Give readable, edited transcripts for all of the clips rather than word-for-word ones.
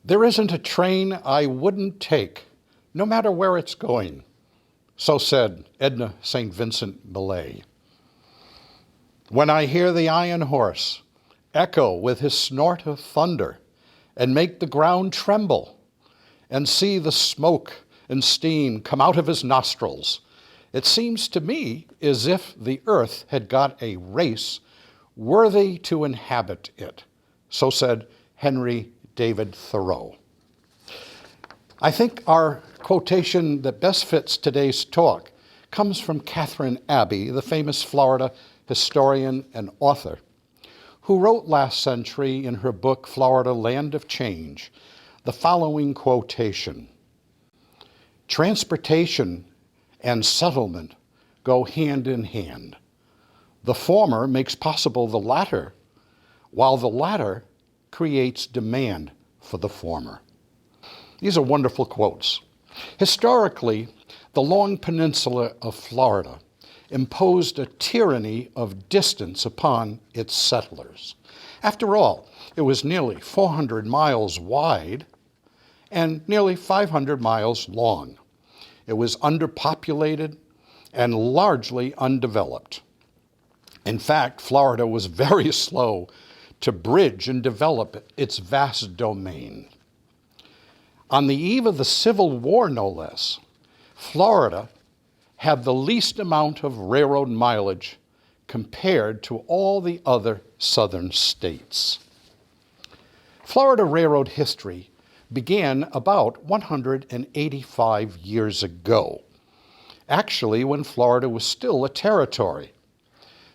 There isn't a train I wouldn't take, no matter where it's going. So said Edna St. Vincent Millay. When I hear the iron horse echo with his snort of thunder and make the ground tremble, and see the smoke and steam come out of his nostrils, it seems to me as if the earth had got a race worthy to inhabit it. So said Henry David Thoreau. I think our quotation that best fits today's talk comes from Catherine Abbey, the famous Florida historian and author, who wrote last century in her book, Florida, Land of Change, the following quotation: "Transportation and settlement go hand in hand. The former makes possible the latter, while the latter creates demand for the former." These are wonderful quotes. Historically, the long peninsula of Florida imposed a tyranny of distance upon its settlers. After all, it was nearly 400 miles wide and nearly 500 miles long. It was underpopulated and largely undeveloped. In fact, Florida was very slow to bridge and develop its vast domain. On the eve of the Civil War, no less, Florida had the least amount of railroad mileage compared to all the other southern states. Florida railroad history began about 185 years ago, actually when Florida was still a territory.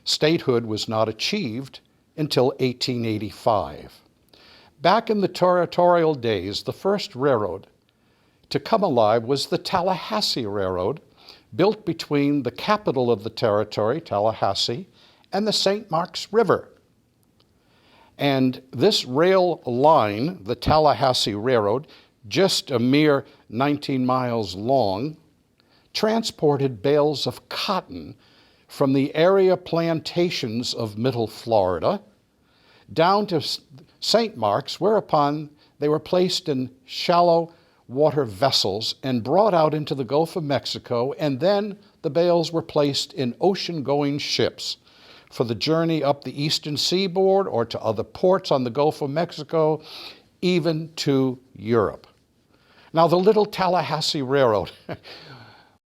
Statehood was not achieved until 1885. Back in the territorial days, the first railroad to come alive was the Tallahassee Railroad, built between the capital of the territory, Tallahassee, and the St. Marks River. And this rail line, the Tallahassee Railroad, just a mere 19 miles long, transported bales of cotton from the area plantations of Middle Florida down to St. Marks, whereupon they were placed in shallow water vessels and brought out into the Gulf of Mexico, and then the bales were placed in ocean-going ships for the journey up the eastern seaboard or to other ports on the Gulf of Mexico, even to Europe. Now, the little Tallahassee Railroad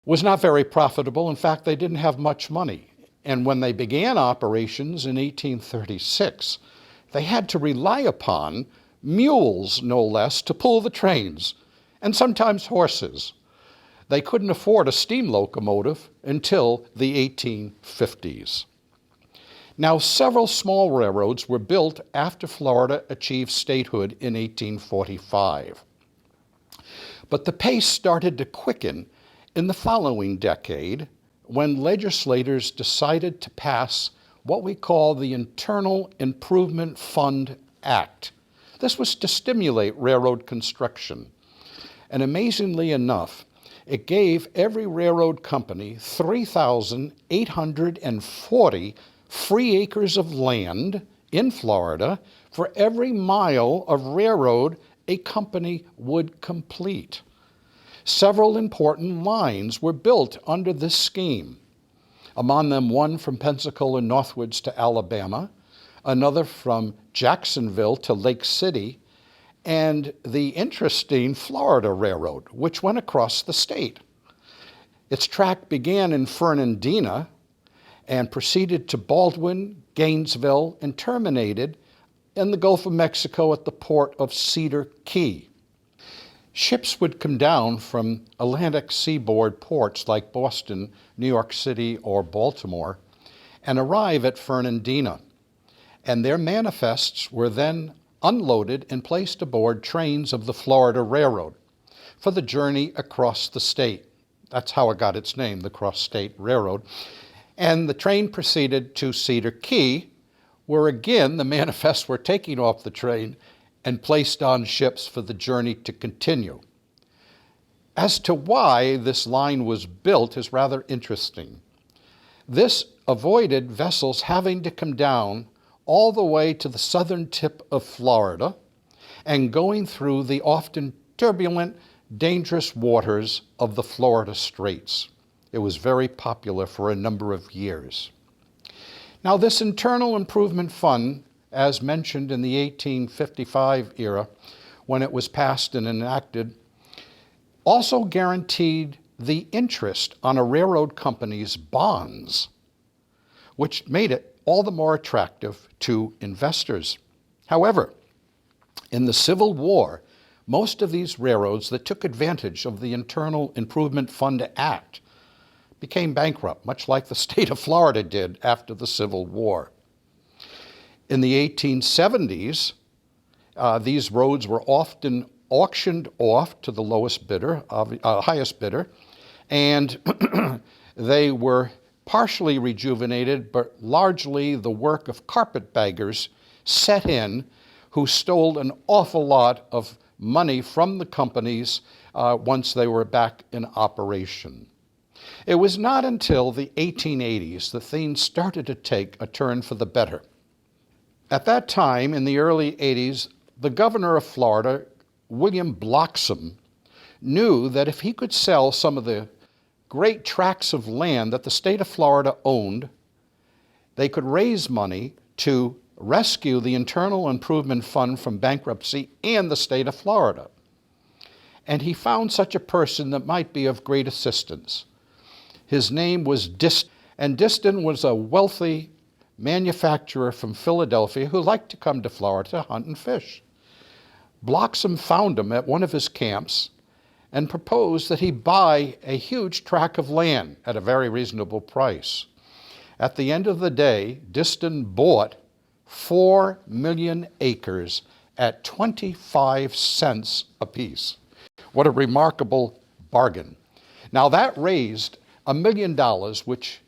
was not very profitable. In fact, they didn't have much money. And when they began operations in 1836, they had to rely upon mules, no less, to pull the trains, and sometimes horses. They couldn't afford a steam locomotive until the 1850s. Now, several small railroads were built after Florida achieved statehood in 1845. But the pace started to quicken in the following decade when legislators decided to pass what we call the Internal Improvement Fund Act. This was to stimulate railroad construction. And amazingly enough, it gave every railroad company 3,840 free acres of land in Florida for every mile of railroad a company would complete. Several important lines were built under this scheme. Among them, one from Pensacola northwards to Alabama, another from Jacksonville to Lake City, and the interesting Florida Railroad, which went across the state. Its track began in Fernandina and proceeded to Baldwin, Gainesville, and terminated in the Gulf of Mexico at the port of Cedar Key. Ships would come down from Atlantic seaboard ports like Boston, New York City, or Baltimore and arrive at Fernandina, and their manifests were then unloaded and placed aboard trains of the Florida Railroad for the journey across the state. That's how it got its name, the Cross-State Railroad. And the train proceeded to Cedar Key, where again the manifests were taken off the train and placed on ships for the journey to continue. As to why this line was built is rather interesting. This avoided vessels having to come down all the way to the southern tip of Florida and going through the often turbulent, dangerous waters of the Florida Straits. It was very popular for a number of years. Now, this Internal Improvement Fund, as mentioned in the 1855 era, when it was passed and enacted, also guaranteed the interest on a railroad company's bonds, which made it all the more attractive to investors. However, in the Civil War, most of these railroads that took advantage of the Internal Improvement Fund Act became bankrupt, much like the state of Florida did after the Civil War. In the 1870s, these roads were often auctioned off to the lowest bidder, highest bidder, and they were partially rejuvenated, but largely the work of carpetbaggers set in who stole an awful lot of money from the companies once they were back in operation. It was not until the 1880s that things started to take a turn for the better. At that time, in the early 80s, the governor of Florida, William Bloxham, knew that if he could sell some of the great tracts of land that the state of Florida owned, they could raise money to rescue the Internal Improvement Fund from bankruptcy and the state of Florida. And he found such a person that might be of great assistance. His name was Diston, and Diston was a wealthy manufacturer from Philadelphia who liked to come to Florida to hunt and fish. Bloxham found him at one of his camps and proposed that he buy a huge tract of land at a very reasonable price. At the end of the day, Diston bought 4 million acres at 25 cents apiece. What a remarkable bargain. Now that raised $1 million, which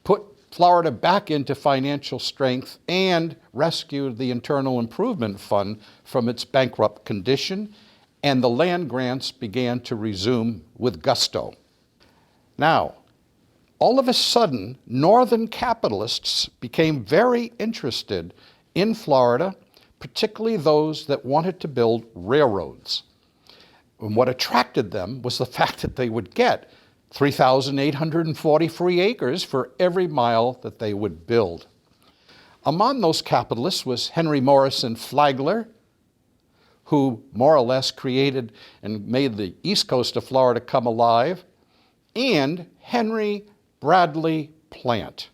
put Florida back into financial strength and rescued the Internal Improvement Fund from its bankrupt condition, and the land grants began to resume with gusto. Now, all of a sudden, northern capitalists became very interested in Florida, particularly those that wanted to build railroads. And what attracted them was the fact that they would get 3,840 free acres for every mile that they would build. Among those capitalists was Henry Morrison Flagler, who more or less created and made the east coast of Florida come alive, and Henry Bradley Plant.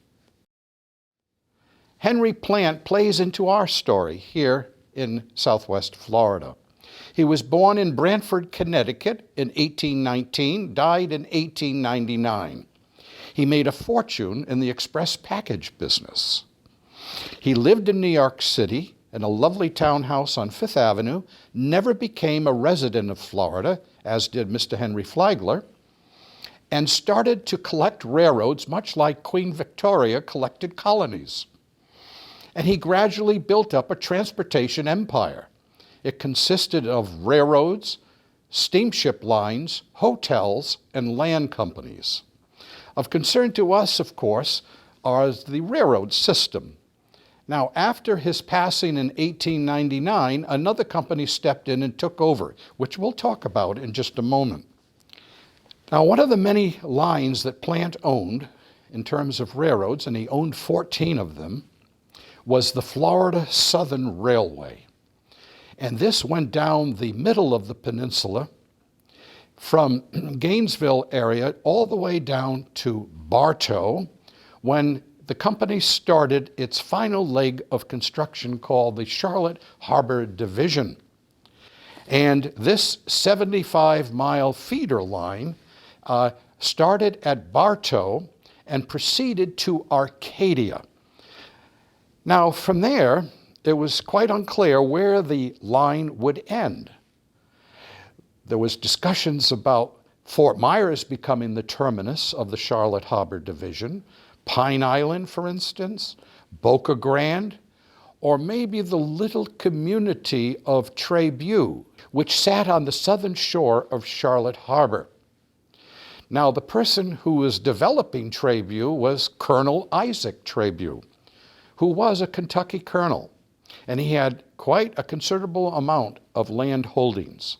Henry Plant plays into our story here in Southwest Florida. He was born in Branford, Connecticut in 1819, died in 1899. He made a fortune in the express package business. He lived in New York City in a lovely townhouse on Fifth Avenue, never became a resident of Florida, as did Mr. Henry Flagler, and started to collect railroads much like Queen Victoria collected colonies. And he gradually built up a transportation empire. It consisted of railroads, steamship lines, hotels, and land companies. Of concern to us, of course, are the railroad system. Now, after his passing in 1899, another company stepped in and took over, which we'll talk about in just a moment. Now, one of the many lines that Plant owned in terms of railroads, and he owned 14 of them, was the Florida Southern Railway. And this went down the middle of the peninsula from Gainesville area all the way down to Bartow, when the company started its final leg of construction called the Charlotte Harbor Division. And this 75-mile feeder line started at Bartow and proceeded to Arcadia. Now, from there, it was quite unclear where the line would end. There was discussions about Fort Myers becoming the terminus of the Charlotte Harbor Division, Pine Island, for instance, Boca Grande, or maybe the little community of Trabue, which sat on the southern shore of Charlotte Harbor. Now, the person who was developing Trabue was Colonel Isaac Trabue, who was a Kentucky colonel. And he had quite a considerable amount of land holdings.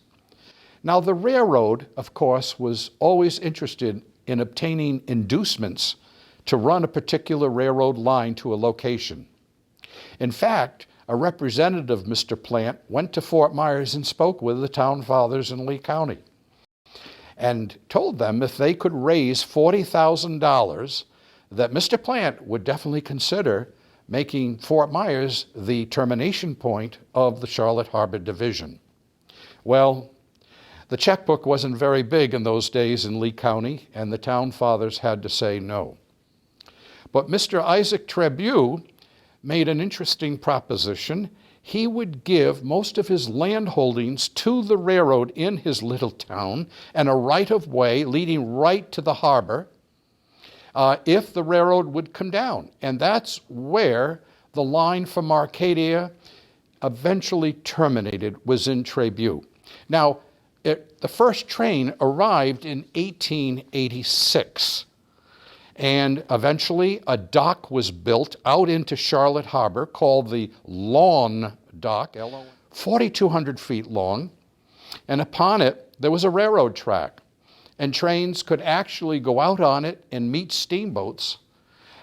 Now, the railroad, of course, was always interested in obtaining inducements to run a particular railroad line to a location. In fact, a representative, Mr. Plant, went to Fort Myers and spoke with the town fathers in Lee County and told them if they could raise $40,000 that Mr. Plant would definitely consider making Fort Myers the termination point of the Charlotte Harbor Division. Well, the checkbook wasn't very big in those days in Lee County, and the town fathers had to say no. But Mr. Isaac Trabue made an interesting proposition. He would give most of his land holdings to the railroad in his little town and a right-of-way leading right to the harbor if the railroad would come down. And that's where the line from Arcadia eventually terminated, was in Trabue. Now, the first train arrived in 1886. And eventually a dock was built out into Charlotte Harbor called the Lawn Dock, 4,200 feet long. And upon it, there was a railroad track. And trains could actually go out on it and meet steamboats.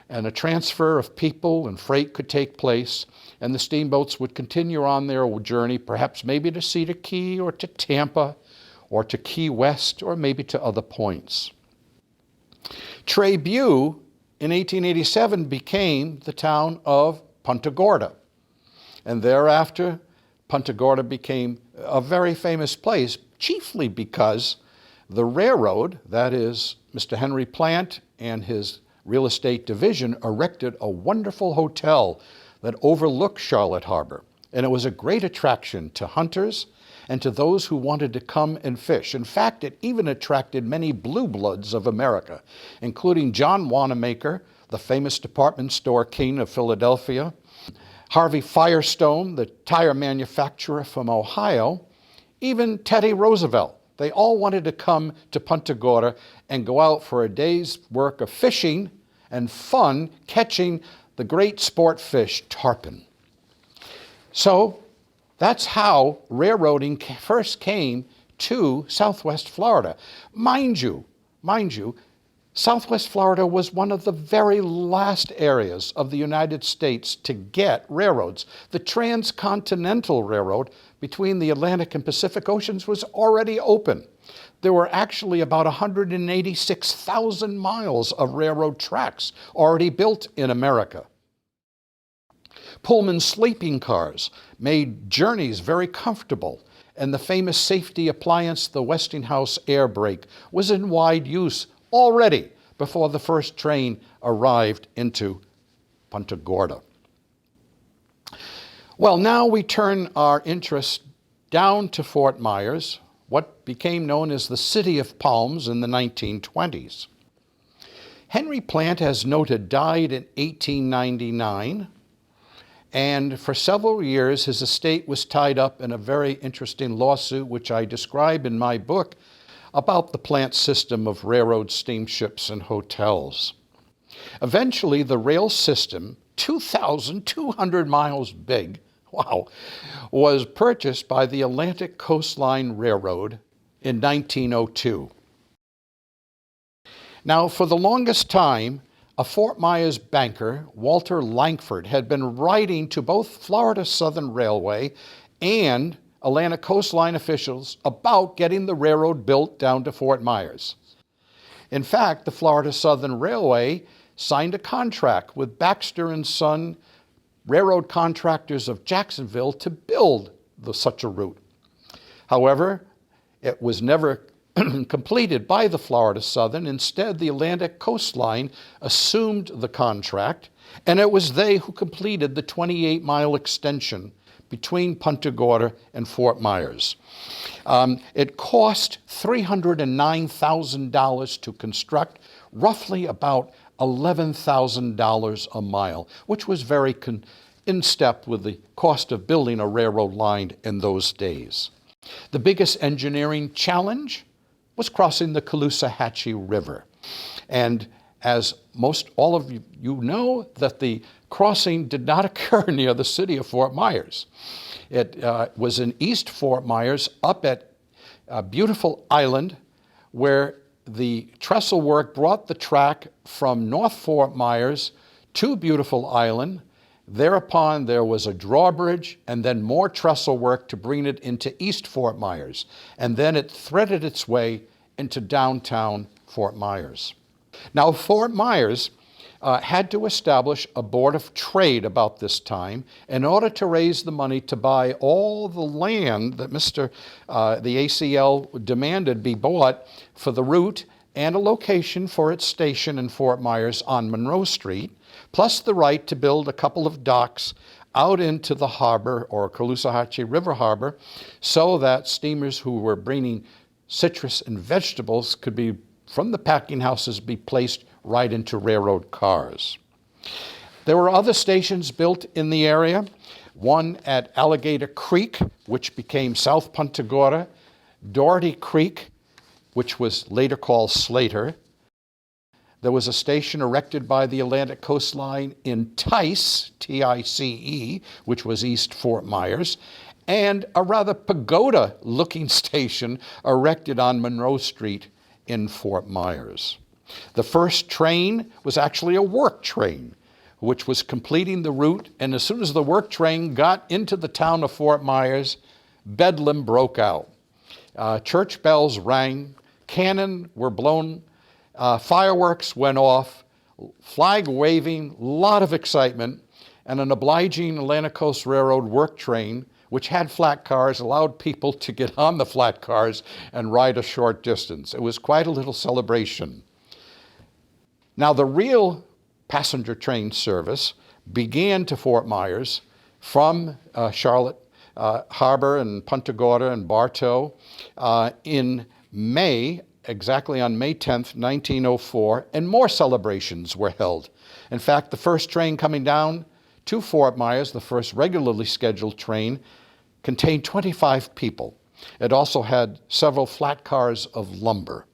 And a transfer of people and freight could take place. And the steamboats would continue on their journey, perhaps maybe to Cedar Key or to Tampa or to Key West or maybe to other points. Trabue in 1887 became the town of Punta Gorda. And thereafter, Punta Gorda became a very famous place, chiefly because the railroad, that is, Mr. Henry Plant and his real estate division, erected a wonderful hotel that overlooked Charlotte Harbor. And it was a great attraction to hunters and to those who wanted to come and fish. In fact, it even attracted many blue bloods of America, including John Wanamaker, the famous department store king of Philadelphia, Harvey Firestone, the tire manufacturer from Ohio, even Teddy Roosevelt. They all wanted to come to Punta Gorda and go out for a day's work of fishing and fun catching the great sport fish, tarpon. So that's how railroading first came to Southwest Florida. Mind you, Southwest Florida was one of the very last areas of the United States to get railroads. The Transcontinental Railroad between the Atlantic and Pacific Oceans was already open. There were actually about 186,000 miles of railroad tracks already built in America. Pullman sleeping cars made journeys very comfortable, and the famous safety appliance, the Westinghouse air brake, was in wide use already before the first train arrived into Punta Gorda. Well, now we turn our interest down to Fort Myers, what became known as the City of Palms in the 1920s. Henry Plant, as noted, died in 1899. And for several years, his estate was tied up in a very interesting lawsuit, which I describe in my book, about the Plant system of railroad, steamships, and hotels. Eventually, the rail system, 2,200 miles big, wow, was purchased by the Atlantic Coastline Railroad in 1902. Now, for the longest time, a Fort Myers banker, Walter Langford, had been writing to both Florida Southern Railway and Atlantic Coastline officials about getting the railroad built down to Fort Myers. In fact, the Florida Southern Railway signed a contract with Baxter and Son railroad contractors of Jacksonville to build such a route. However, it was never completed by the Florida Southern. Instead, the Atlantic Coastline assumed the contract, and it was they who completed the 28-mile extension between Punta Gorda and Fort Myers. It cost $309,000 to construct, roughly about $11,000 a mile, which was very in step with the cost of building a railroad line in those days. The biggest engineering challenge was crossing the Caloosahatchee River. And as all of you know, that the crossing did not occur near the city of Fort Myers. It was in East Fort Myers, up at a beautiful island where the trestle work brought the track from North Fort Myers to Beautiful Island. Thereupon, there was a drawbridge and then more trestle work to bring it into East Fort Myers. And then it threaded its way into downtown Fort Myers. Now, Fort Myers had to establish a board of trade about this time in order to raise the money to buy all the land that the ACL demanded be bought for the route and a location for its station in Fort Myers on Monroe Street, plus the right to build a couple of docks out into the harbor or Caloosahatchee River Harbor so that steamers who were bringing citrus and vegetables could be, from the packing houses, be placed right into railroad cars. There were other stations built in the area, one at Alligator Creek, which became South Punta Gorda, Doherty Creek, which was later called Slater. There was a station erected by the Atlantic Coast Line in Tice, T-I-C-E, which was East Fort Myers, and a rather pagoda-looking station erected on Monroe Street in Fort Myers. The first train was actually a work train, which was completing the route, and as soon as the work train got into the town of Fort Myers, bedlam broke out. Church bells rang, cannon were blown, fireworks went off, flag waving, a lot of excitement, and an obliging Atlantic Coast Railroad work train, which had flat cars, allowed people to get on the flat cars and ride a short distance. It was quite a little celebration. Now, the real passenger train service began to Fort Myers from Charlotte Harbor and Punta Gorda and Bartow in May, exactly on May 10th, 1904, and more celebrations were held. In fact, the first train coming down to Fort Myers, the first regularly scheduled train, contained 25 people. It also had several flat cars of lumber.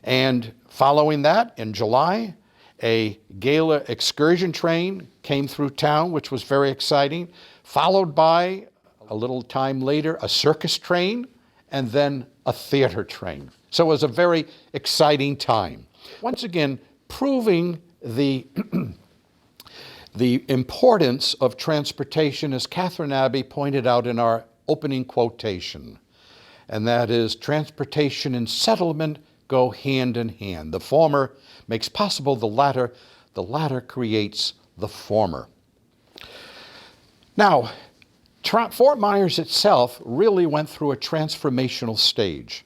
And following that, in July, a gala excursion train came through town, which was very exciting, followed by, a little time later, a circus train, and then a theater train. So it was a very exciting time. Once again, proving the the importance of transportation, as Catherine Abbey pointed out in our opening quotation, and that is transportation and settlement go hand in hand. The former makes possible the latter creates the former. Now, Fort Myers itself really went through a transformational stage.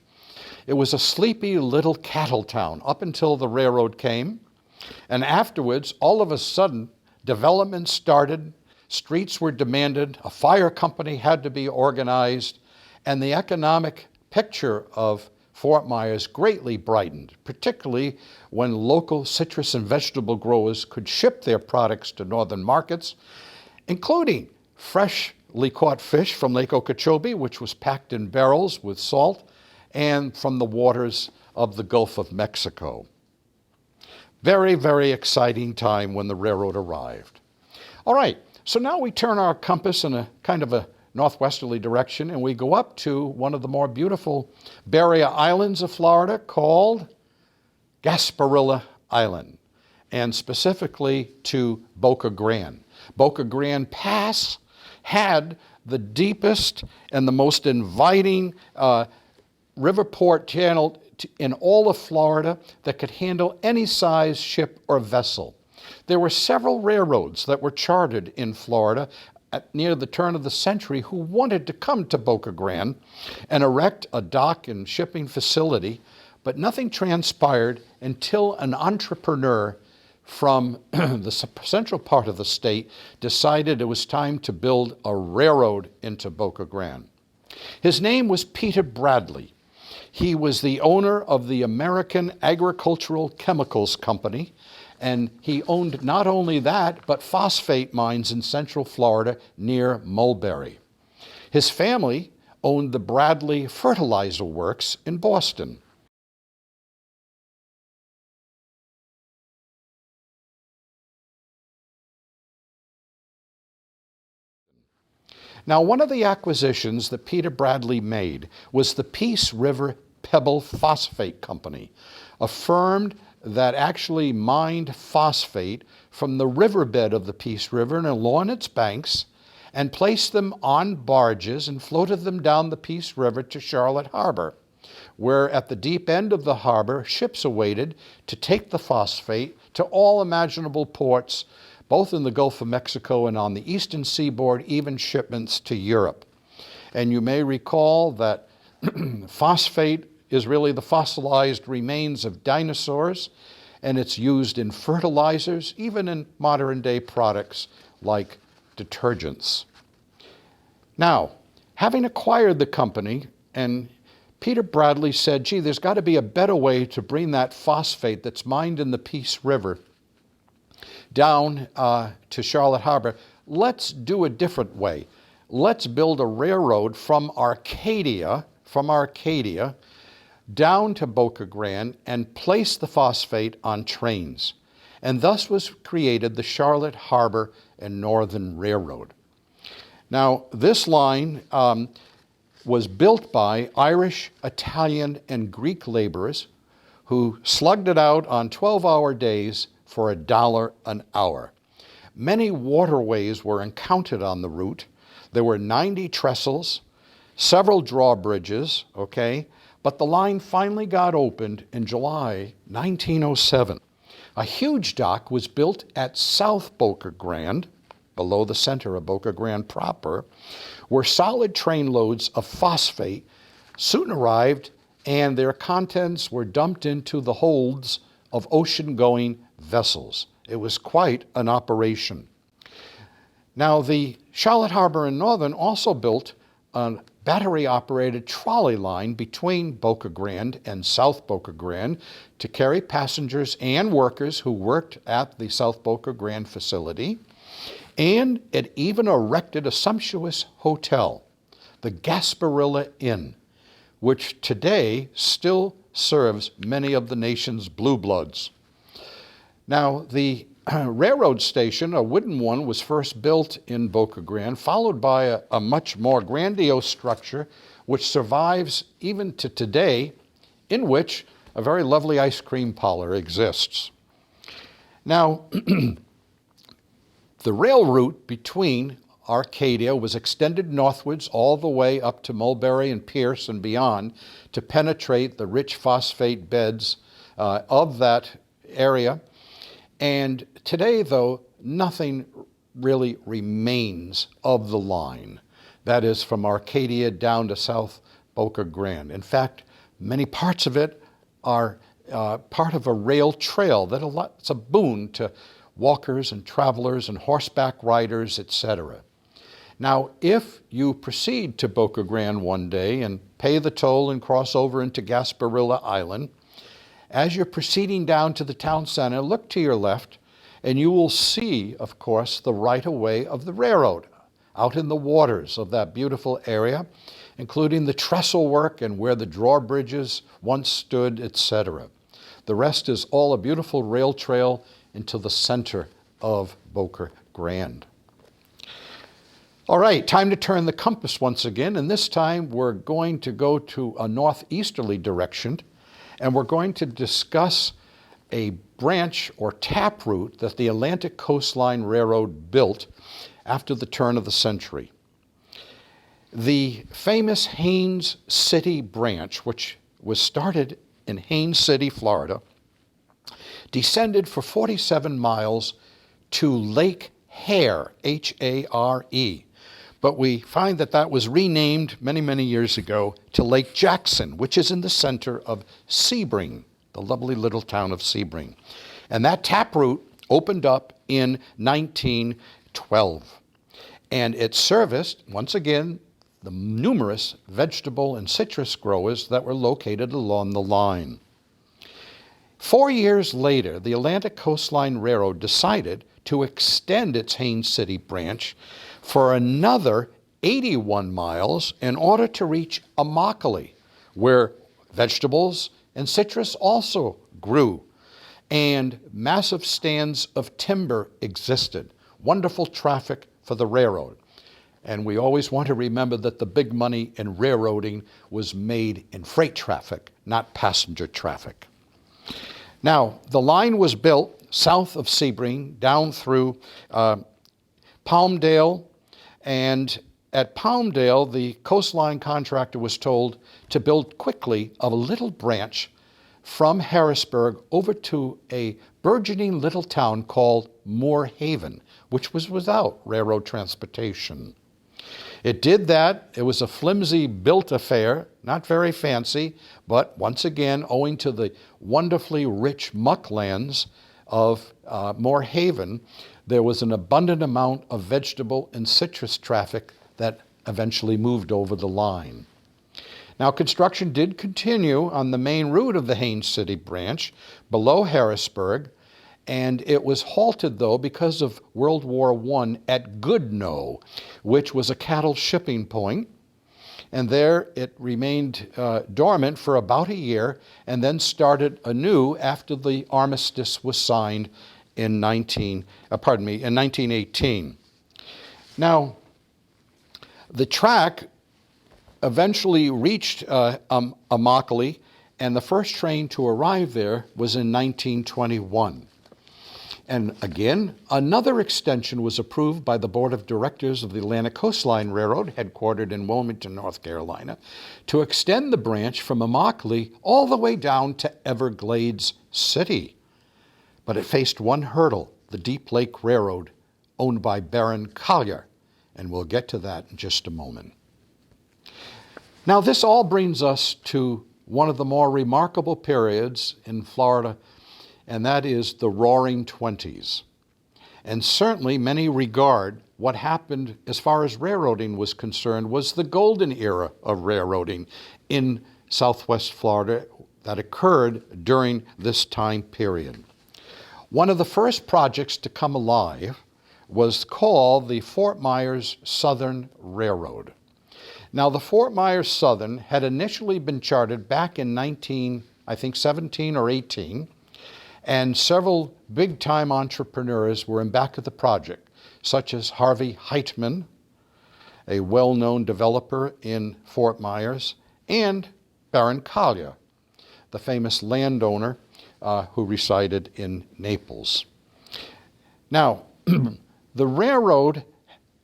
It was a sleepy little cattle town up until the railroad came, and afterwards, all of a sudden, development started, streets were demanded, a fire company had to be organized, and the economic picture of Fort Myers greatly brightened, particularly when local citrus and vegetable growers could ship their products to northern markets, including freshly caught fish from Lake Okeechobee, which was packed in barrels with salt, and from the waters of the Gulf of Mexico. Very, very exciting time when the railroad arrived. All right, so now we turn our compass in a kind of a northwesterly direction, and we go up to one of the more beautiful barrier islands of Florida called Gasparilla Island, and specifically to Boca Grande. Boca Grande Pass had the deepest and the most inviting riverport channel in all of Florida that could handle any size ship or vessel. There were several railroads that were chartered in Florida near the turn of the century who wanted to come to Boca Grande and erect a dock and shipping facility, but nothing transpired until an entrepreneur from the central part of the state decided it was time to build a railroad into Boca Grande. His name was Peter Bradley. He was the owner of the American Agricultural Chemicals Company, and he owned not only that, but phosphate mines in central Florida near Mulberry. His family owned the Bradley Fertilizer Works in Boston. Now, one of the acquisitions that Peter Bradley made was the Peace River Pebble Phosphate Company, a firm that actually mined phosphate from the riverbed of the Peace River and along its banks, and placed them on barges and floated them down the Peace River to Charlotte Harbor, where at the deep end of the harbor, ships awaited to take the phosphate to all imaginable ports, both in the Gulf of Mexico and on the eastern seaboard, even shipments to Europe. And you may recall that phosphate is really the fossilized remains of dinosaurs, and it's used in fertilizers, even in modern day products like detergents. Now, having acquired the company, and Peter Bradley said, gee, there's got to be a better way to bring that phosphate that's mined in the Peace River down to Charlotte Harbor. Let's do a different way. Let's build a railroad from Arcadia down to Boca Grande and place the phosphate on trains. And thus was created the Charlotte Harbor and Northern Railroad. Now, this line was built by Irish, Italian, and Greek laborers who slugged it out on 12-hour days for $1 an hour. Many waterways were encountered on the route. There were 90 trestles, several drawbridges, but the line finally got opened in July 1907. A huge dock was built at South Boca Grande, below the center of Boca Grande proper, where solid train loads of phosphate soon arrived, and their contents were dumped into the holds of ocean-going vessels. It was quite an operation. Now, the Charlotte Harbor and Northern also built a battery-operated trolley line between Boca Grande and South Boca Grande to carry passengers and workers who worked at the South Boca Grande facility. And it even erected a sumptuous hotel, the Gasparilla Inn, which today still serves many of the nation's blue bloods. Now, the railroad station, a wooden one, was first built in Boca Grande, followed by a much more grandiose structure, which survives even to today, in which a very lovely ice cream parlor exists. Now, the rail route between Arcadia was extended northwards all the way up to Mulberry and Pierce and beyond to penetrate the rich phosphate beds of that area. And today, though, nothing really remains of the line. That is, from Arcadia down to South Boca Grande. In fact, many parts of it are part of a rail trail that's a boon to walkers and travelers and horseback riders, etc. Now, if you proceed to Boca Grande one day and pay the toll and cross over into Gasparilla Island, as you're proceeding down to the town center, look to your left, and you will see, of course, the right-of-way of the railroad out in the waters of that beautiful area, including the trestle work and where the drawbridges once stood, etc. The rest is all a beautiful rail trail into the center of Boca Grande. All right, time to turn the compass once again, and this time we're going to go to a northeasterly direction, and we're going to discuss a branch or tap route that the Atlantic Coastline Railroad built after the turn of the century. The famous Haines City branch, which was started in Haines City, Florida, descended for 47 miles to Lake Hare, H-A-R-E. But we find that that was renamed many, many years ago to Lake Jackson, which is in the center of Sebring, the lovely little town of Sebring. And that tap route opened up in 1912. And it serviced, once again, the numerous vegetable and citrus growers that were located along the line. 4 years later, the Atlantic Coastline Railroad decided to extend its Haines City branch for another 81 miles in order to reach Immokalee, where vegetables and citrus also grew, and massive stands of timber existed. Wonderful traffic for the railroad. And we always want to remember that the big money in railroading was made in freight traffic, not passenger traffic. Now, the line was built south of Sebring down through Palmdale, and at Palmdale, the coastline contractor was told to build quickly a little branch from Harrisburg over to a burgeoning little town called Moore Haven, which was without railroad transportation. It did that. It was a flimsy built affair, not very fancy, but once again, owing to the wonderfully rich mucklands of Moore Haven, there was an abundant amount of vegetable and citrus traffic that eventually moved over the line. Now, construction did continue on the main route of the Haines City branch below Harrisburg, and it was halted, though, because of World War I at Goodnoe, which was a cattle shipping point. And there it remained dormant for about a year and then started anew after the armistice was signed in 1918. Now, the track eventually reached Immokalee, and the first train to arrive there was in 1921. And again, another extension was approved by the Board of Directors of the Atlantic Coastline Railroad, headquartered in Wilmington, North Carolina, to extend the branch from Immokalee all the way down to Everglades City. But it faced one hurdle, the Deep Lake Railroad, owned by Baron Collier, and we'll get to that in just a moment. Now, this all brings us to one of the more remarkable periods in Florida, and that is the Roaring Twenties. And certainly many regard what happened as far as railroading was concerned was the golden era of railroading in Southwest Florida that occurred during this time period. One of the first projects to come alive was called the Fort Myers Southern Railroad. Now, the Fort Myers Southern had initially been chartered back in 17 or 18, and several big-time entrepreneurs were in back of the project, such as Harvey Heitman, a well-known developer in Fort Myers, and Baron Collier, the famous landowner who resided in Naples. Now, the railroad,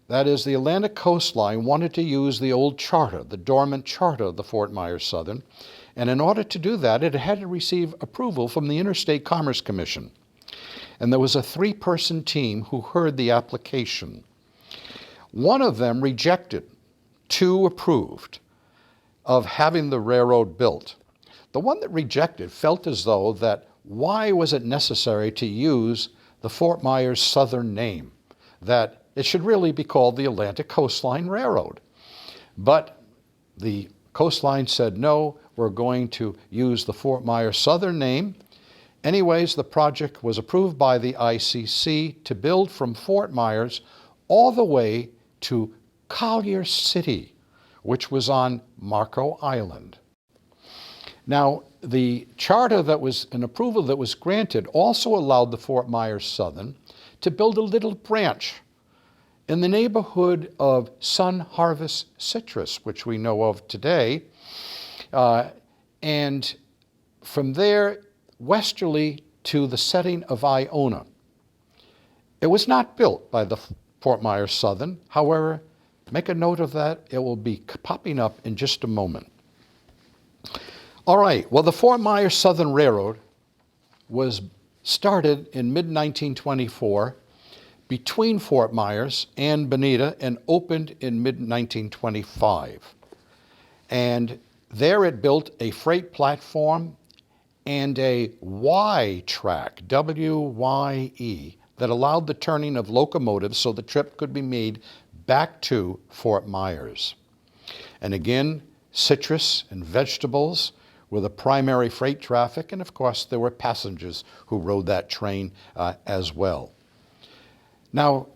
that is the Atlantic Coastline, wanted to use the old charter, the dormant charter of the Fort Myers Southern, and in order to do that, it had to receive approval from the Interstate Commerce Commission. And there was a 3-person team who heard the application. One of them rejected, 2 approved of having the railroad built. The one that rejected felt as though that why was it necessary to use the Fort Myers Southern name, that it should really be called the Atlantic Coastline Railroad. But the coastline said, no, we're going to use the Fort Myers Southern name. Anyways, the project was approved by the ICC to build from Fort Myers all the way to Collier City, which was on Marco Island. Now, the charter that was an approval that was granted also allowed the Fort Myers Southern to build a little branch in the neighborhood of Sun Harvest Citrus, which we know of today, and from there westerly to the setting of Iona. It was not built by the Fort Myers Southern. However, make a note of that. It will be popping up in just a moment. All right, well, the Fort Myers Southern Railroad was started in mid-1924 between Fort Myers and Bonita and opened in mid-1925. And there it built a freight platform and a Y track, W-Y-E, that allowed the turning of locomotives so the trip could be made back to Fort Myers. And again, citrus and vegetables were the primary freight traffic, and of course there were passengers who rode that train as well. Now,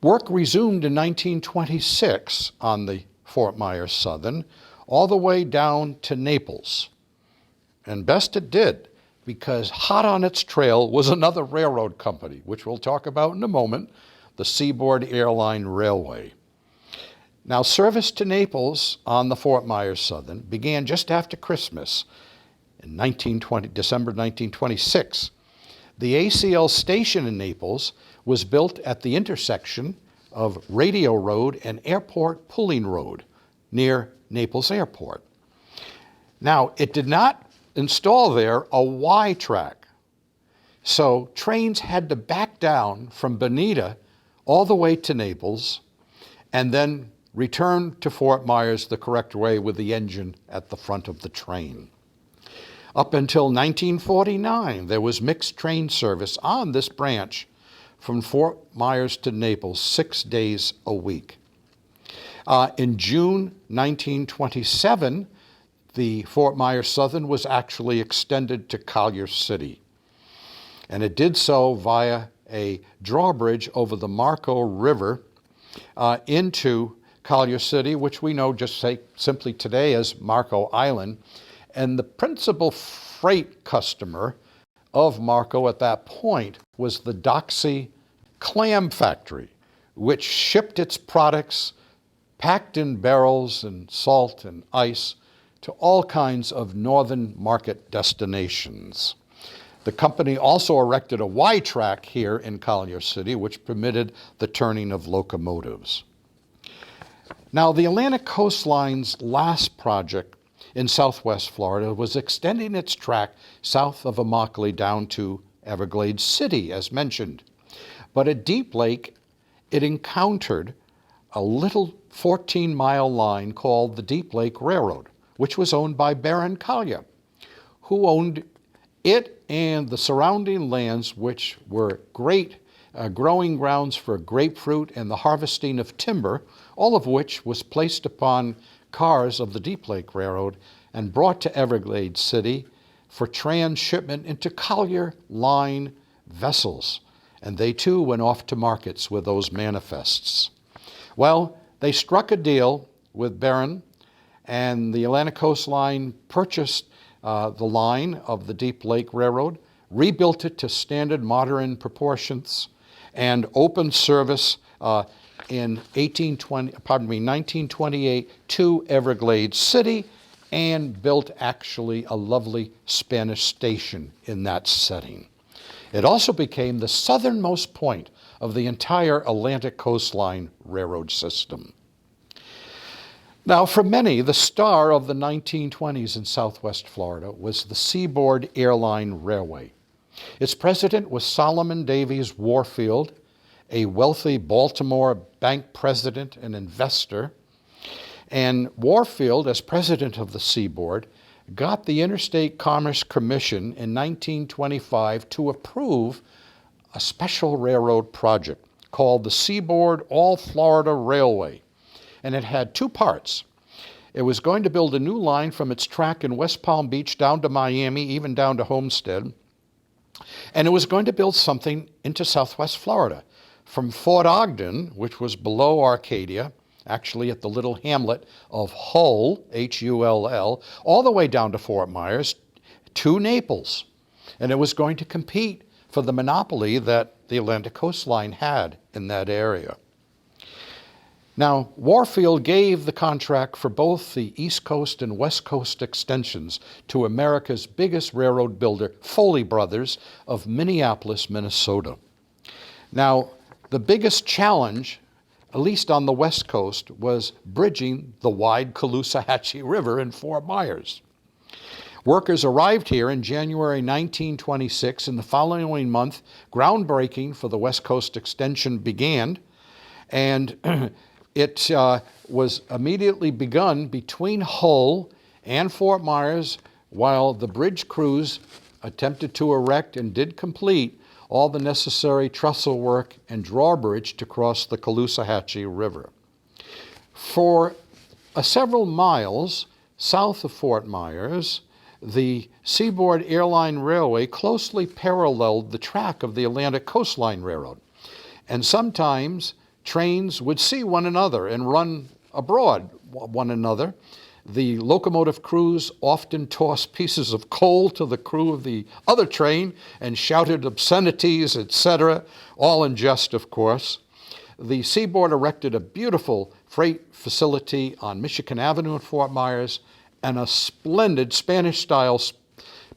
work resumed in 1926 on the Fort Myers Southern, all the way down to Naples. And best it did, because hot on its trail was another railroad company, which we'll talk about in a moment, the Seaboard Airline Railway. Now, service to Naples on the Fort Myers Southern began just after Christmas in December 1926. The ACL station in Naples was built at the intersection of Radio Road and Airport Pulling Road near Naples Airport. Now, it did not install there a Y track, so trains had to back down from Bonita all the way to Naples and then return to Fort Myers the correct way with the engine at the front of the train. Up until 1949, there was mixed train service on this branch from Fort Myers to Naples 6 days a week. In June 1927, the Fort Myers Southern was actually extended to Collier City, and it did so via a drawbridge over the Marco River into Collier City, which we know just simply today as Marco Island. And the principal freight customer of Marco at that point was the Doxey Clam Factory, which shipped its products packed in barrels and salt and ice to all kinds of northern market destinations. The company also erected a Y track here in Collier City, which permitted the turning of locomotives. Now, the Atlantic Coastline's last project in southwest Florida was extending its track south of Immokalee down to Everglades City, as mentioned. But at Deep Lake, it encountered a little 14-mile line called the Deep Lake Railroad, which was owned by Baron Collier, who owned it and the surrounding lands, which were great growing grounds for grapefruit and the harvesting of timber, all of which was placed upon cars of the Deep Lake Railroad and brought to Everglades City for transshipment into Collier Line vessels. And they too went off to markets with those manifests. Well, they struck a deal with Barron, and the Atlantic Coast Line purchased the line of the Deep Lake Railroad, rebuilt it to standard modern proportions, and opened service in 1928 to Everglades City, and built actually a lovely Spanish station in that setting. It also became the southernmost point of the entire Atlantic Coastline Railroad system. Now, for many, the star of the 1920s in southwest Florida was the Seaboard Airline Railway. Its president was Solomon Davies Warfield, a wealthy Baltimore bank president and investor. And Warfield, as president of the Seaboard, got the Interstate Commerce Commission in 1925 to approve a special railroad project called the Seaboard All Florida Railway. And it had two parts. It was going to build a new line from its track in West Palm Beach down to Miami, even down to Homestead. And it was going to build something into southwest Florida, from Fort Ogden, which was below Arcadia, actually at the little hamlet of Hull, Hull, all the way down to Fort Myers, to Naples. And it was going to compete for the monopoly that the Atlantic Coastline had in that area. Now, Warfield gave the contract for both the East Coast and West Coast extensions to America's biggest railroad builder, Foley Brothers of Minneapolis, Minnesota. Now, the biggest challenge, at least on the West Coast, was bridging the wide Caloosahatchee River in Fort Myers. Workers arrived here in January 1926, and the following month, groundbreaking for the West Coast extension began, and it was immediately begun between Hull and Fort Myers, while the bridge crews attempted to erect and did complete all the necessary trestle work and drawbridge to cross the Caloosahatchee River. For several miles south of Fort Myers, the Seaboard Airline Railway closely paralleled the track of the Atlantic Coastline Railroad, and sometimes trains would see one another and run abroad one another. The locomotive crews often tossed pieces of coal to the crew of the other train and shouted obscenities, etc., all in jest, of course. The Seaboard erected a beautiful freight facility on Michigan Avenue in Fort Myers, and a splendid Spanish-style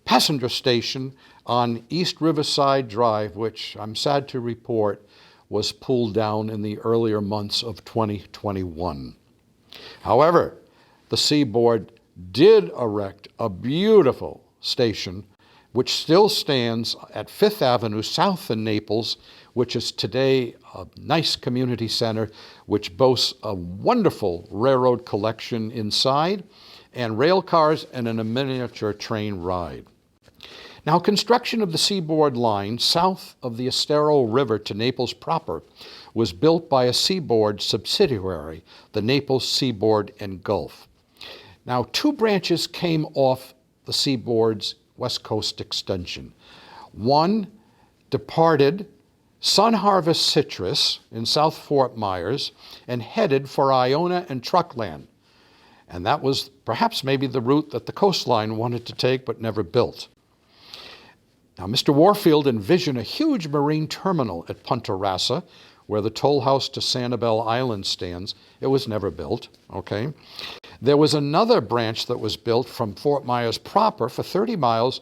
passenger station on East Riverside Drive, which I'm sad to report was pulled down in the earlier months of 2021. However, the Seaboard did erect a beautiful station which still stands at 5th Avenue South in Naples, which is today a nice community center which boasts a wonderful railroad collection inside and rail cars and a miniature train ride. Now, construction of the Seaboard line south of the Estero River to Naples proper was built by a Seaboard subsidiary, the Naples Seaboard and Gulf. Now, two branches came off the Seaboard's West Coast extension. One departed Sun Harvest Citrus in South Fort Myers and headed for Iona and Truckland. And that was perhaps maybe the route that the coastline wanted to take but never built. Now, Mr. Warfield envisioned a huge marine terminal at Punta Rasa, where the toll house to Sanibel Island stands. It was never built, okay? There was another branch that was built from Fort Myers proper for 30 miles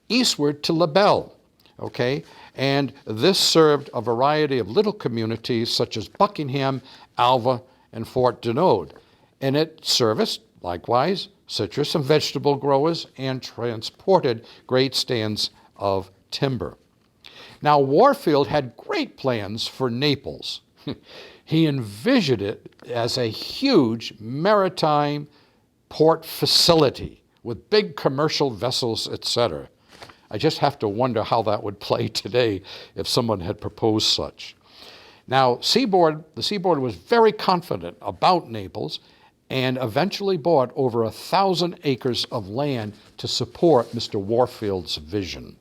eastward to LaBelle, okay? And this served a variety of little communities such as Buckingham, Alva, and Fort Denode. And it serviced, likewise, citrus and vegetable growers and transported great stands of timber. Now, Warfield had great plans for Naples. He envisioned it as a huge maritime port facility with big commercial vessels, etc. I just have to wonder how that would play today if someone had proposed such. Now, the Seaboard was very confident about Naples and eventually bought over 1,000 acres of land to support Mr. Warfield's vision.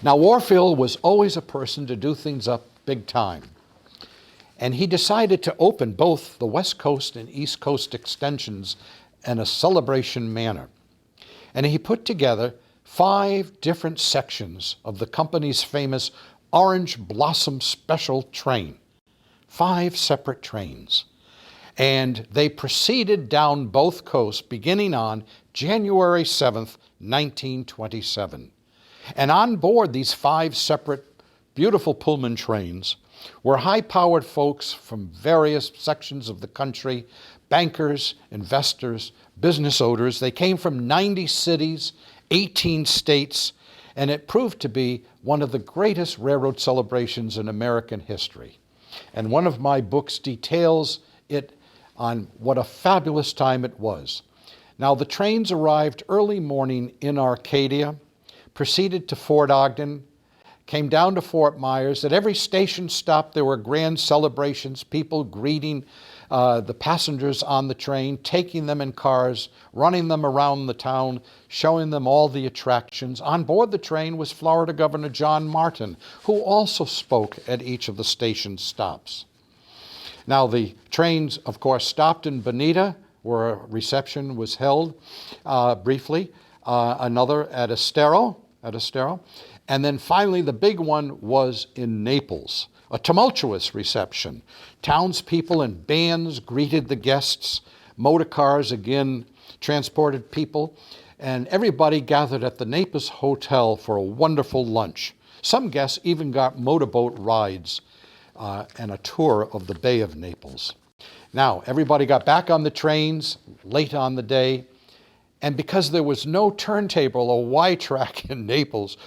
Now, Warfield was always a person to do things up big time. And he decided to open both the West Coast and East Coast extensions in a celebration manner. And he put together 5 different sections of the company's famous Orange Blossom Special train. 5 separate trains. And they proceeded down both coasts beginning on January 7th, 1927. And on board these 5 separate beautiful Pullman trains were high-powered folks from various sections of the country, bankers, investors, business owners. They came from 90 cities, 18 states, and it proved to be one of the greatest railroad celebrations in American history. And one of my books details it on what a fabulous time it was. Now, the trains arrived early morning in Arcadia, proceeded to Fort Ogden, came down to Fort Myers. At every station stop, there were grand celebrations, people greeting the passengers on the train, taking them in cars, running them around the town, showing them all the attractions. On board the train was Florida Governor John Martin, who also spoke at each of the station stops. Now, the trains, of course, stopped in Bonita, where a reception was held briefly, another at Estero, and then finally the big one was in Naples, a tumultuous reception. Townspeople and bands greeted the guests. Motor cars again transported people, and everybody gathered at the Naples Hotel for a wonderful lunch. Some guests even got motorboat rides and a tour of the Bay of Naples. Now, everybody got back on the trains late on the day, and because there was no turntable or Y-track in Naples,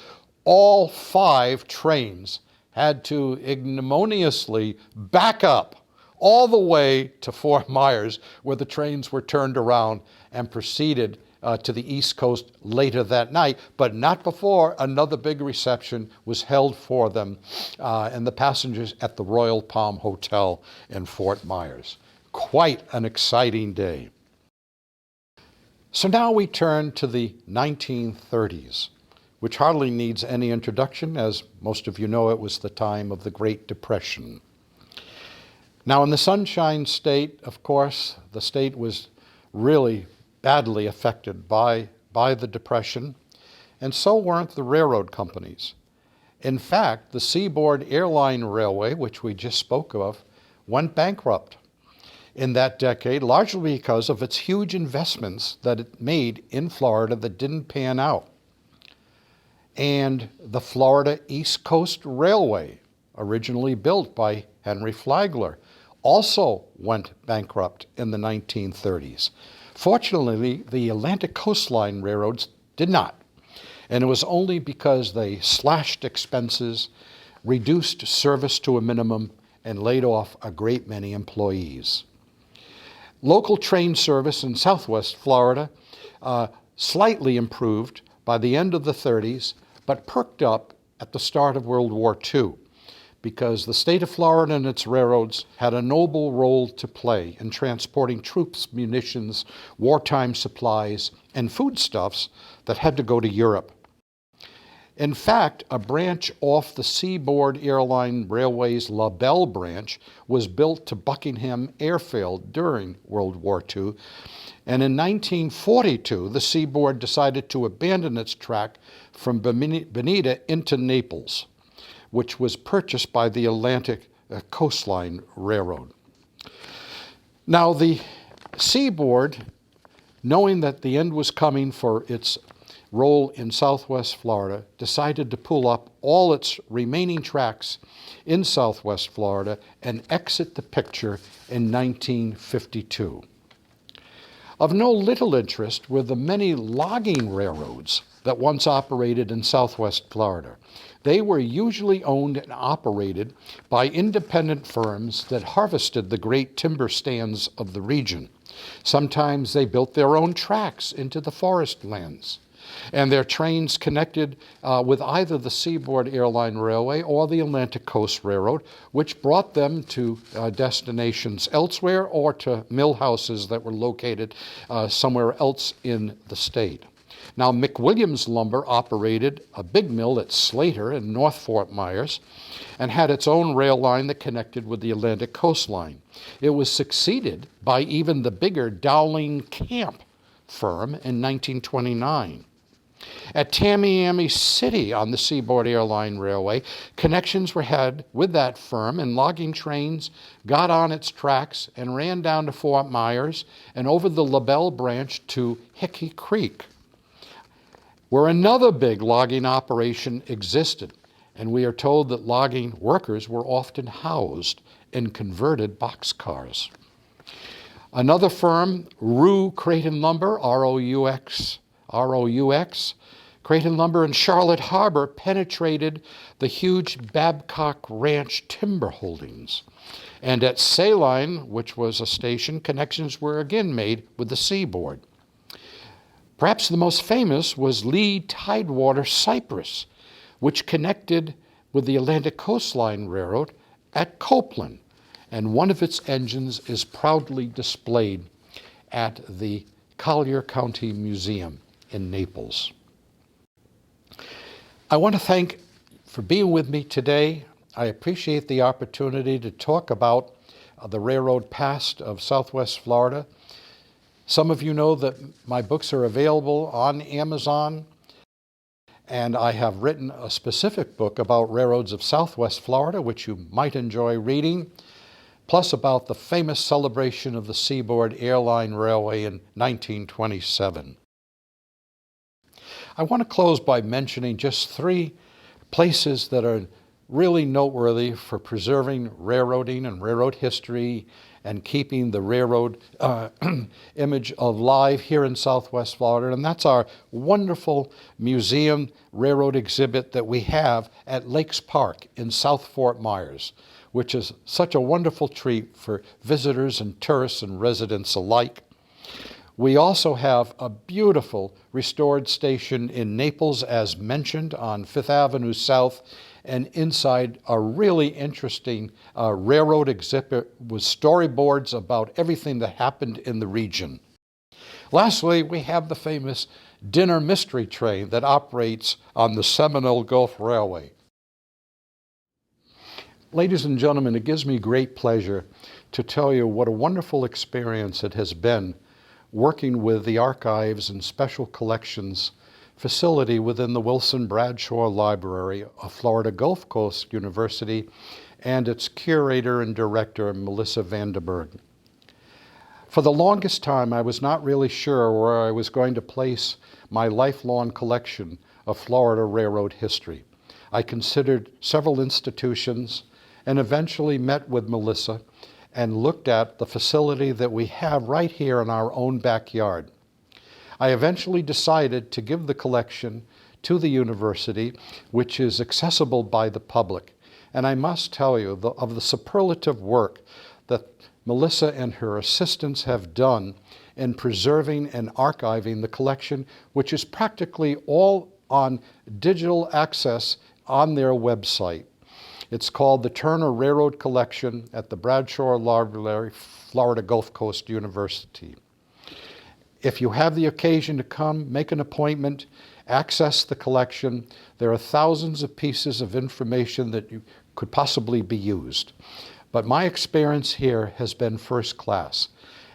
all 5 trains had to ignominiously back up all the way to Fort Myers, where the trains were turned around and proceeded to the East Coast later that night, but not before another big reception was held for them and the passengers at the Royal Palm Hotel in Fort Myers. Quite an exciting day. So now we turn to the 1930s, which hardly needs any introduction. As most of you know, it was the time of the Great Depression. Now, in the Sunshine State, of course, the state was really badly affected by the Depression, and so weren't the railroad companies. In fact, the Seaboard Airline Railway, which we just spoke of, went bankrupt. in that decade, largely because of its huge investments that it made in Florida that didn't pan out. And the Florida East Coast Railway, originally built by Henry Flagler, also went bankrupt in the 1930s. Fortunately, the Atlantic Coastline Railroads did not. And it was only because they slashed expenses, reduced service to a minimum, and laid off a great many employees. Local train service in Southwest Florida slightly improved by the end of the 30s, but perked up at the start of World War II, because the state of Florida and its railroads had a noble role to play in transporting troops, munitions, wartime supplies, and foodstuffs that had to go to Europe. In fact, a branch off the Seaboard Airline Railway's La Belle branch was built to Buckingham Airfield during World War II, and in 1942, the Seaboard decided to abandon its track from Bonita into Naples, which was purchased by the Atlantic Coastline Railroad. Now, the Seaboard, knowing that the end was coming for its role in Southwest Florida, decided to pull up all its remaining tracks in Southwest Florida and exit the picture in 1952. Of no little interest were the many logging railroads that once operated in Southwest Florida. They were usually owned and operated by independent firms that harvested the great timber stands of the region. Sometimes they built their own tracks into the forest lands, and their trains connected with either the Seaboard Airline Railway or the Atlantic Coast Railroad, which brought them to destinations elsewhere or to mill houses that were located somewhere else in the state. Now, McWilliams Lumber operated a big mill at Slater in North Fort Myers and had its own rail line that connected with the Atlantic coastline. It was succeeded by even the bigger Dowling and Camp firm in 1929. At Tallahassee City on the Seaboard Airline Railway, connections were had with that firm, and logging trains got on its tracks and ran down to Fort Myers and over the La Belle branch to Hickey Creek, where another big logging operation existed, and we are told that logging workers were often housed in converted boxcars. Another firm, Roux Crate Lumber, R-O-U-X, Crate Lumber in Charlotte Harbor, penetrated the huge Babcock Ranch timber holdings. And at Saline, which was a station, connections were again made with the Seaboard. Perhaps the most famous was Lee Tidewater Cypress, which connected with the Atlantic Coastline Railroad at Copeland, and one of its engines is proudly displayed at the Collier County Museum in Naples. I want to thank for being with me today. I appreciate the opportunity to talk about the railroad past of Southwest Florida. Some of you know that my books are available on Amazon, and I have written a specific book about railroads of Southwest Florida, which you might enjoy reading, plus about the famous celebration of the Seaboard Airline Railway in 1927. I want to close by mentioning just 3 places that are really noteworthy for preserving railroading and railroad history and keeping the railroad image alive here in Southwest Florida. And that's our wonderful museum railroad exhibit that we have at Lakes Park in South Fort Myers, which is such a wonderful treat for visitors and tourists and residents alike. We also have a beautiful restored station in Naples, as mentioned, on 5th Avenue South, and inside a really interesting railroad exhibit with storyboards about everything that happened in the region. Lastly, we have the famous dinner mystery train that operates on the Seminole Gulf Railway. Ladies and gentlemen, it gives me great pleasure to tell you what a wonderful experience it has been working with the Archives and Special Collections facility within the Wilson Bradshaw Library of Florida Gulf Coast University and its curator and director, Melissa Vanderberg. For the longest time, I was not really sure where I was going to place my lifelong collection of Florida railroad history. I considered several institutions and eventually met with Melissa and looked at the facility that we have right here in our own backyard. I eventually decided to give the collection to the university, which is accessible by the public. And I must tell you of the superlative work that Melissa and her assistants have done in preserving and archiving the collection, which is practically all on digital access on their website. It's called the Turner Railroad Collection at the Bradshaw Library, Florida Gulf Coast University. If you have the occasion to come, make an appointment, access the collection. There are thousands of pieces of information that could possibly be used. But my experience here has been first class.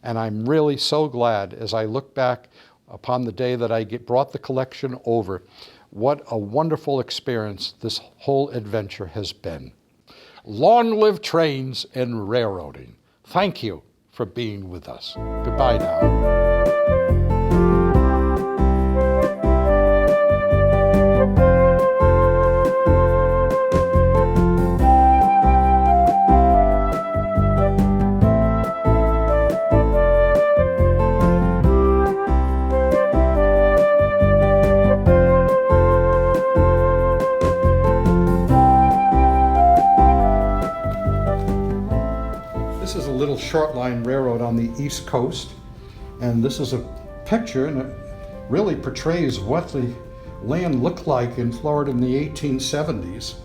And I'm really so glad as I look back upon the day that I brought the collection over, what a wonderful experience this whole adventure has been. Long live trains and railroading. Thank you for being with us. Goodbye now. This is a little short line railroad on the East Coast, and this is a picture, and it really portrays what the land looked like in Florida in the 1870s.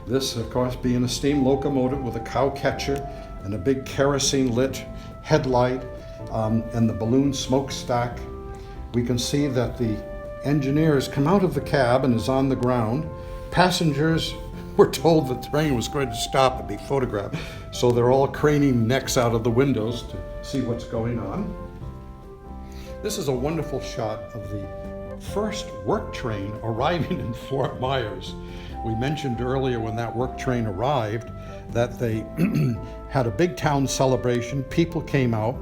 This, of course, being a steam locomotive with a cow catcher and a big kerosene-lit headlight and the balloon smokestack. We can see that the engineer has come out of the cab and is on the ground. Passengers were told the train was going to stop and be photographed, so they're all craning necks out of the windows to see what's going on. This is a wonderful shot of the first work train arriving in Fort Myers. We mentioned earlier when that work train arrived that they had a big town celebration. People came out.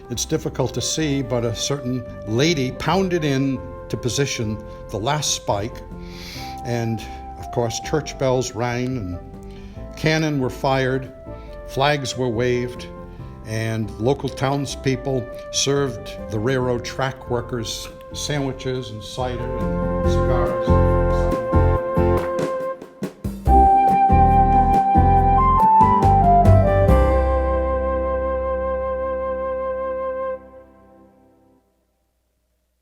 It's difficult to see, but a certain lady pounded in to position the last spike, and of course, church bells rang and cannon were fired, flags were waved, and local townspeople served the railroad track workers sandwiches and cider and cigars.